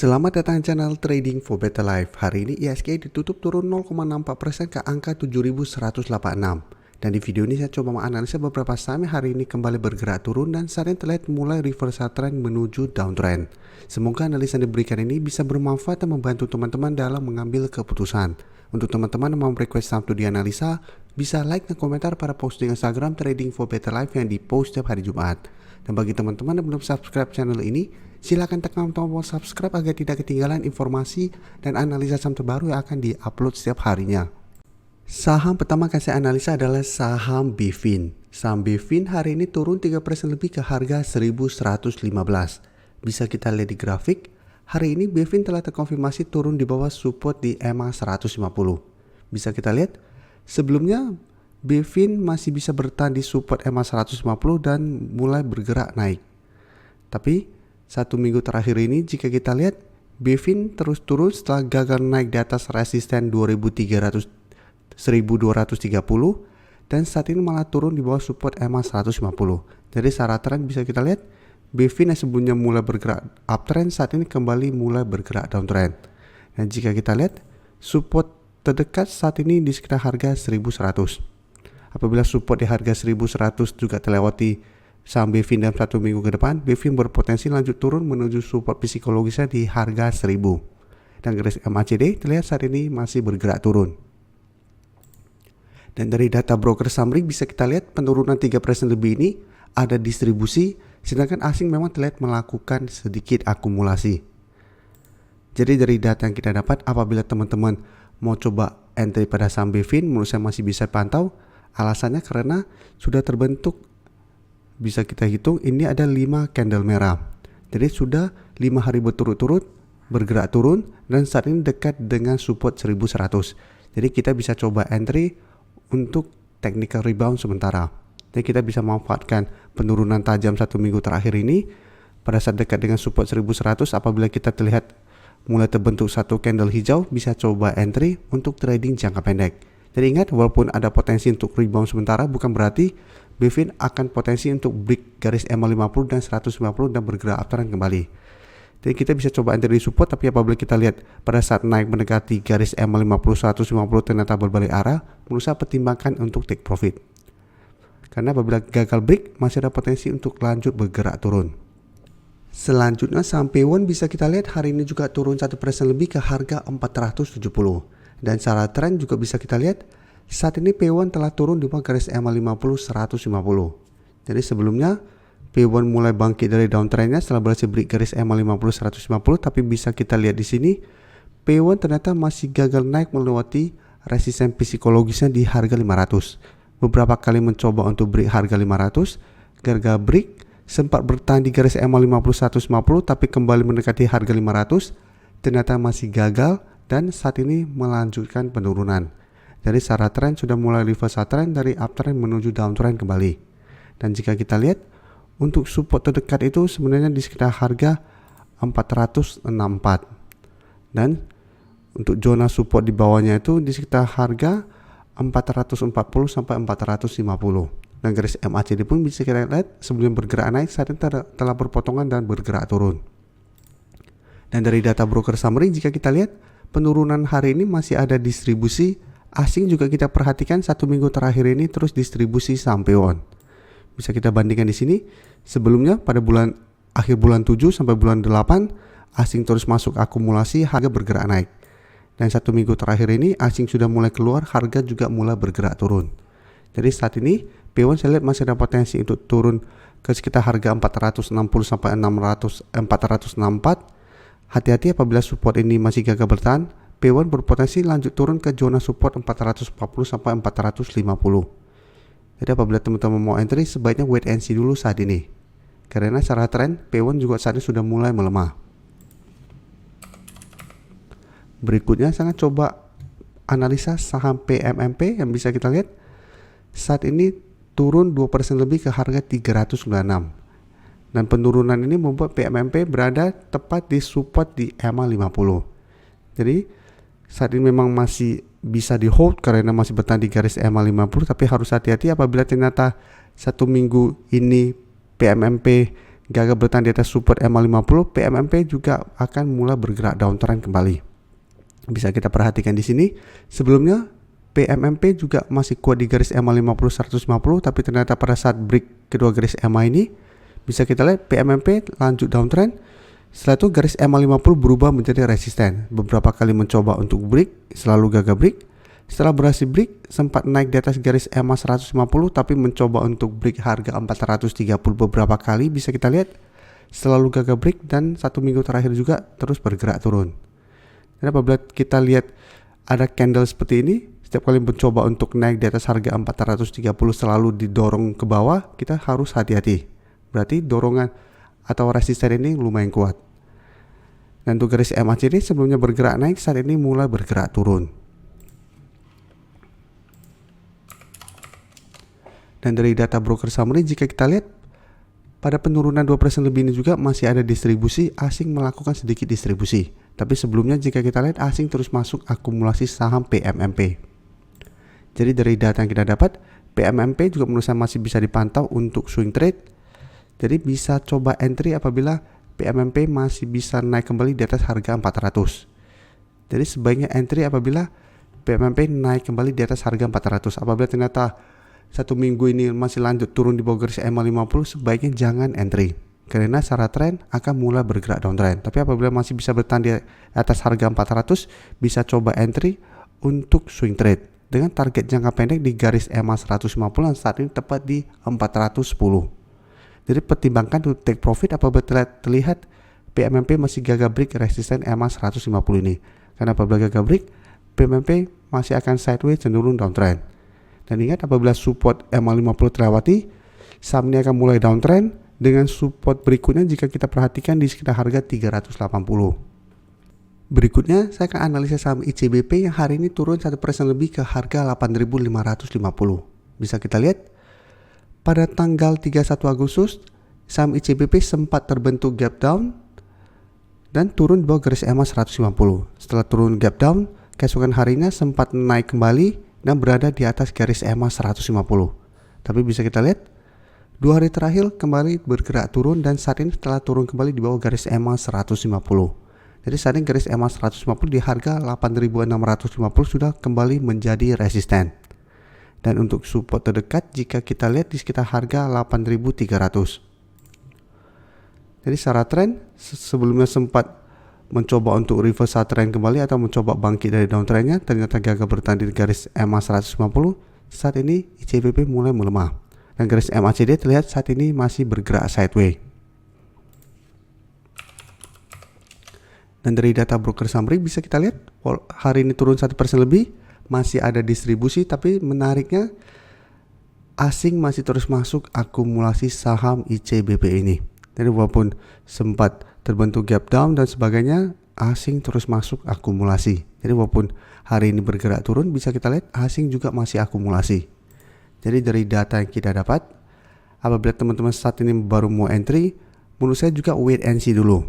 Selamat datang di channel Trading for Better Life. Hari ini IHSG ditutup turun 0,64% ke angka 7.186. Dan di video ini saya coba menganalisa beberapa saham hari ini kembali bergerak turun dan saat ini terlihat mulai reversal trend menuju downtrend. Semoga analisa yang diberikan ini bisa bermanfaat dan membantu teman-teman dalam mengambil keputusan. Untuk teman-teman yang mau request saham untuk dianalisa, bisa like dan komentar pada posting Instagram Trading for Better Life yang dipost setiap hari Jumat. Dan bagi teman-teman yang belum subscribe channel ini, silakan tekan tombol subscribe agar tidak ketinggalan informasi dan analisa saham terbaru yang akan diupload setiap harinya. Saham pertama yang saya analisa adalah saham BVIN. Saham BVIN hari ini turun 3% lebih ke harga 1115. Bisa kita lihat di grafik, hari ini BVIN telah terkonfirmasi turun di bawah support di EMA 150. Bisa kita lihat, sebelumnya BVIN masih bisa bertahan di support EMA 150 dan mulai bergerak naik. Tapi satu minggu terakhir ini jika kita lihat BVIN terus turun setelah gagal naik di atas resisten 1230 dan saat ini malah turun di bawah support EMA 150. Jadi secara tren bisa kita lihat BVIN yang sebelumnya mulai bergerak uptrend saat ini kembali mulai bergerak downtrend. Dan jika kita lihat support terdekat saat ini di sekitar harga 1100. Apabila support di harga 1100 juga terlewati saham BVIN dalam satu minggu ke depan, BVIN berpotensi lanjut turun menuju support psikologisnya di harga 1000. Dan garis MACD terlihat saat ini masih bergerak turun. Dan dari data broker summary bisa kita lihat penurunan 3% lebih ini ada distribusi, sedangkan asing memang terlihat melakukan sedikit akumulasi. Jadi dari data yang kita dapat, apabila teman-teman mau coba entry pada saham BVIN, menurut saya masih bisa pantau. Alasannya karena sudah terbentuk, bisa kita hitung ini ada 5 candle merah. Jadi sudah 5 hari berturut-turut bergerak turun dan saat ini dekat dengan support 1100. Jadi kita bisa coba entry untuk technical rebound sementara. Jadi kita bisa memanfaatkan penurunan tajam satu minggu terakhir ini pada saat dekat dengan support 1100. Apabila kita terlihat mulai terbentuk satu candle hijau, bisa coba entry untuk trading jangka pendek. Jadi ingat, walaupun ada potensi untuk rebound sementara, bukan berarti BVIN akan potensi untuk break garis EMA 50 dan 150 dan bergerak uptrend kembali. Jadi kita bisa coba entry di support, tapi apabila kita lihat pada saat naik mendekati garis EMA 50 150 ternyata berbalik arah, menurut saya pertimbangkan untuk take profit. Karena apabila gagal break, masih ada potensi untuk lanjut bergerak turun. Selanjutnya saham P1 bisa kita lihat hari ini juga turun 1% lebih ke harga 470. Dan secara tren juga bisa kita lihat saat ini P1 telah turun di bawah garis EMA 50 150. Jadi sebelumnya P1 mulai bangkit dari downtrendnya setelah berhasil break garis EMA 50 150, tapi bisa kita lihat di sini P1 ternyata masih gagal naik melewati resisten psikologisnya di harga 500. Beberapa kali mencoba untuk break harga 500, gagal break, sempat bertahan di garis EMA 50 150 tapi kembali mendekati harga 500, ternyata masih gagal dan saat ini melanjutkan penurunan. Jadi secara tren sudah mulai reversal trend dari uptrend menuju downtrend kembali. Dan jika kita lihat untuk support terdekat itu sebenarnya di sekitar harga 464. Dan untuk zona support di bawahnya itu di sekitar harga 440 sampai 450. Dan garis MACD pun bisa kita lihat sebelum bergerak naik saat ini telah berpotongan dan bergerak turun. Dan dari data broker summary jika kita lihat penurunan hari ini masih ada distribusi asing juga kita perhatikan satu minggu terakhir ini terus distribusi sampai on. Bisa kita bandingkan di sini sebelumnya pada akhir bulan 7 sampai bulan 8 asing terus masuk akumulasi, harga bergerak naik. Dan satu minggu terakhir ini asing sudah mulai keluar, harga juga mulai bergerak turun. Jadi saat ini P1 saya lihat masih ada potensi untuk turun ke sekitar harga 460 sampai 464. Hati-hati apabila support ini masih gagal bertahan, P1 berpotensi lanjut turun ke zona support 440 sampai 450. Jadi apabila teman-teman mau entry sebaiknya wait and see dulu saat ini. Karena secara tren P1 juga saat ini sudah mulai melemah. Berikutnya saya coba analisa saham PMMP yang bisa kita lihat saat ini turun 2% lebih ke harga 396. Dan penurunan ini membuat PMMP berada tepat di support di EMA 50. Jadi saat ini memang masih bisa di hold karena masih bertahan di garis EMA 50, tapi harus hati-hati apabila ternyata satu minggu ini PMMP gagal bertahan di atas support MA50, PMMP juga akan mulai bergerak downtrend kembali. Bisa kita perhatikan di sini, sebelumnya PMMP juga masih kuat di garis MA50 150, tapi ternyata pada saat break kedua garis MA ini bisa kita lihat PMMP lanjut downtrend. Setelah itu garis MA50 berubah menjadi resisten. Beberapa kali mencoba untuk break, selalu gagal break. Setelah berhasil break, sempat naik di atas garis MA 150 tapi mencoba untuk break harga 430 beberapa kali, bisa kita lihat selalu gagal break, dan 1 minggu terakhir juga terus bergerak turun. Dan apabila kita lihat ada candle seperti ini, setiap kali mencoba untuk naik di atas harga 430 selalu didorong ke bawah, kita harus hati-hati. Berarti dorongan atau resisten ini lumayan kuat. Dan untuk garis MACD sebelumnya bergerak naik, saat ini mulai bergerak turun. Dan dari data broker summary, jika kita lihat pada penurunan 2% lebih ini juga masih ada distribusi, asing melakukan sedikit distribusi. Tapi sebelumnya jika kita lihat, asing terus masuk akumulasi saham PMMP. Jadi dari data yang kita dapat, PMMP juga menurut saya masih bisa dipantau untuk swing trade. Jadi bisa coba entry apabila PMMP masih bisa naik kembali di atas harga 400. Jadi sebaiknya entry apabila PMMP naik kembali di atas harga 400. Apabila ternyata 1 minggu ini masih lanjut turun di bawah garis MA50, sebaiknya jangan entry. Karena secara tren akan mulai bergerak downtrend. Tapi apabila masih bisa bertahan di atas harga 400, bisa coba entry untuk swing trade dengan target jangka pendek di garis MA 150 yang saat ini tepat di 410. Jadi pertimbangkan untuk take profit apabila terlihat PMMP masih gagal break resisten MA 150 ini. Karena apabila gagal break, PMMP masih akan sideways cenderung downtrend. Dan ingat, apabila support MA 50 terlewati, saham ini akan mulai downtrend dengan support berikutnya jika kita perhatikan di sekitar harga 380. Berikutnya saya akan analisa saham ICBP yang hari ini turun 1% lebih ke harga 8.550. Bisa kita lihat pada tanggal 31 Agustus, saham ICBP sempat terbentuk gap down dan turun di bawah garis MA 150. Setelah turun gap down, keesokan harinya sempat naik kembali dan berada di atas garis MA 150. Tapi bisa kita lihat, 2 hari terakhir kembali bergerak turun dan saat ini telah turun kembali di bawah garis MA 150. Jadi saat ini garis MA 150 di harga 8.650 sudah kembali menjadi resisten. Dan untuk support terdekat jika kita lihat di sekitar harga 8.300. Jadi secara tren sebelumnya sempat mencoba untuk reverse trend kembali atau mencoba bangkit dari downtrendnya, ternyata gagal bertahan di garis MA 150. Saat ini ICBP mulai melemah dan garis MACD terlihat saat ini masih bergerak sideways. Dan dari data broker summary bisa kita lihat hari ini turun 1% lebih, masih ada distribusi, tapi menariknya asing masih terus masuk akumulasi saham ICBP ini. Jadi walaupun sempat terbentuk gap down dan sebagainya, asing terus masuk akumulasi. Jadi walaupun hari ini bergerak turun, bisa kita lihat asing juga masih akumulasi. Jadi dari data yang kita dapat, apabila teman-teman saat ini baru mau entry, menurut saya juga wait and see dulu.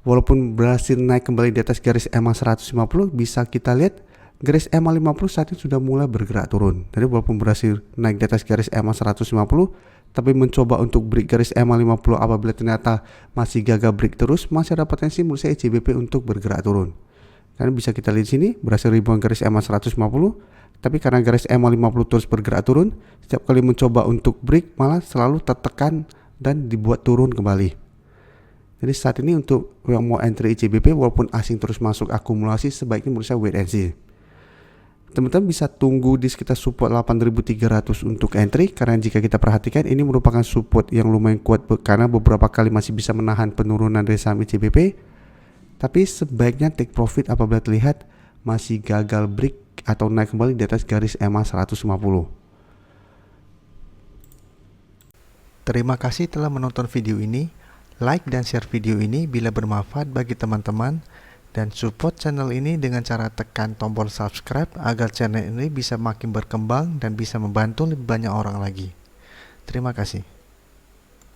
Walaupun berhasil naik kembali di atas garis MA 150, bisa kita lihat garis MA 50 saat ini sudah mulai bergerak turun. Jadi walaupun berhasil naik di atas garis MA 150, tapi mencoba untuk break garis MA 50 apabila ternyata masih gagal break terus, masih ada potensi menurut saya ICBP untuk bergerak turun. Karena bisa kita lihat di sini berhasil rebound garis MA 150, tapi karena garis MA 50 terus bergerak turun, setiap kali mencoba untuk break malah selalu tertekan dan dibuat turun kembali. Jadi saat ini untuk yang mau entry ICBP walaupun asing terus masuk akumulasi, sebaiknya menurut saya wait and see. Teman-teman bisa tunggu di sekitar support 8.300 untuk entry, karena jika kita perhatikan ini merupakan support yang lumayan kuat karena beberapa kali masih bisa menahan penurunan dari saham ICBP. Tapi sebaiknya take profit apabila terlihat masih gagal break atau naik kembali di atas garis MA 150. Terima kasih telah menonton video ini. Like dan share video ini bila bermanfaat bagi teman-teman. Dan support channel ini dengan cara tekan tombol subscribe agar channel ini bisa makin berkembang dan bisa membantu lebih banyak orang lagi. Terima kasih.